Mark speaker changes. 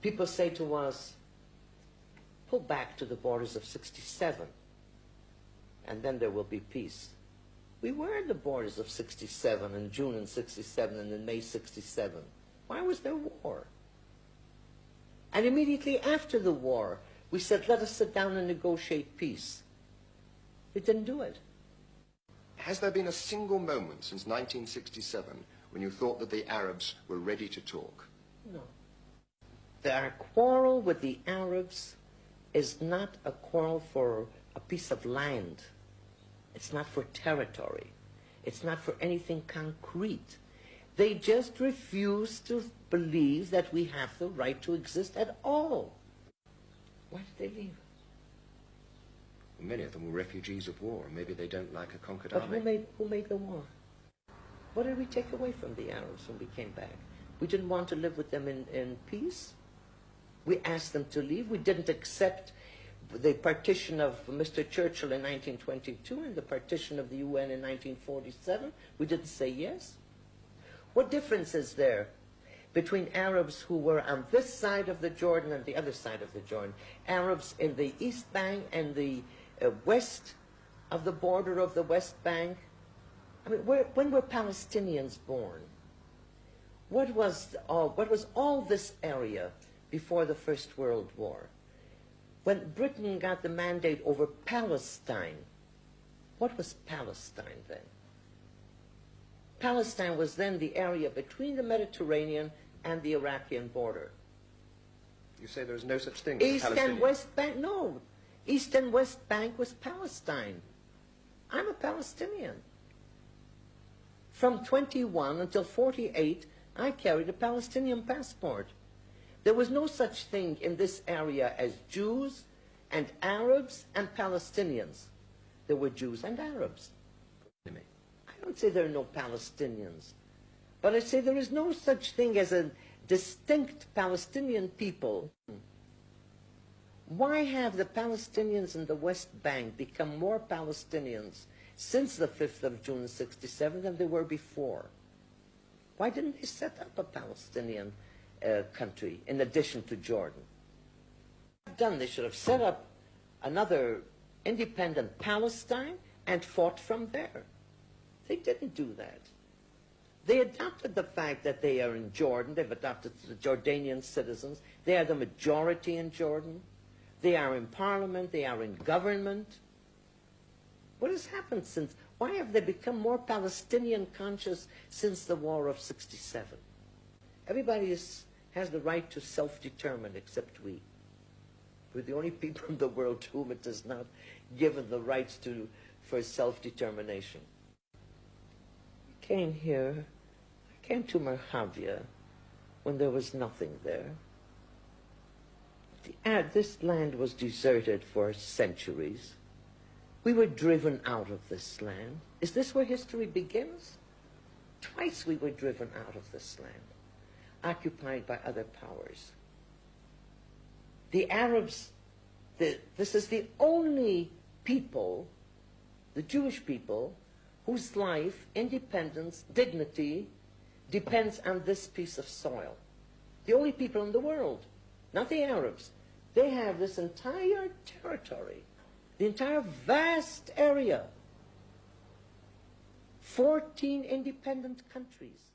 Speaker 1: People say to us, pull back to the borders of 67, and then there will be peace. We were at the borders of 67 in June in 67 and in May 67. Why was there war? And immediately after the war, we said, let us sit down and negotiate peace. We didn't do it.
Speaker 2: Has there been a single moment since 1967 when you thought that the Arabs were ready to talk?
Speaker 1: No. Our quarrel with the Arabs is not a quarrel for a piece of land. It's not for territory. It's not for anything concrete. They just refuse to believe that we have the right to exist at all. Why did they leave?
Speaker 2: Well, many of them were refugees of war. Maybe they don't like a conquered
Speaker 1: But
Speaker 2: army.
Speaker 1: who made the war? What did we take away from the Arabs when we came back? We didn't want to live with them in peace. We asked them to leave. We didn't accept the partition of Mr. Churchill in 1922 and the partition of the UN in 1947. We didn't say yes. What difference is there between Arabs who were on this side of the Jordan and the other side of the Jordan? Arabs in the East Bank and the west of the border of the West Bank? I mean, when were Palestinians born? What was all this area before the First World War? When Britain got the mandate over Palestine, what was Palestine then? Palestine was then the area between the Mediterranean and the Iraqi border.
Speaker 2: You say there is no such thing as
Speaker 1: East and West Bank, no. East and West Bank was Palestine. I'm a Palestinian. From 21 until 48, I carried a Palestinian passport. There was no such thing in this area as Jews and Arabs and Palestinians. There were Jews and Arabs. I don't say there are no Palestinians, but I say there is no such thing as a distinct Palestinian people. Why have the Palestinians in the West Bank become more Palestinians since the 5th of June 67 than they were before? Why didn't they set up a Palestinian country in addition to Jordan? They should have set up another independent Palestine and fought from there. They didn't do that. They adopted the fact that they are in Jordan. They've adopted the Jordanian citizens. They are the majority in Jordan. They are in parliament. They are in government. What has happened since? Why have they become more Palestinian conscious since the War of 67? Everybody has the right to self-determine except we. We're the only people in the world to whom it is not given the rights for self-determination. I came here, I came to Merhavia when there was nothing there. This land was deserted for centuries. We were driven out of this land. Is this where history begins? Twice we were driven out of this land, occupied by other powers. The Arabs, this is the only people, the Jewish people, whose life, independence, dignity depends on this piece of soil. The only people in the world, not the Arabs. They have this entire territory, the entire vast area, 14 independent countries.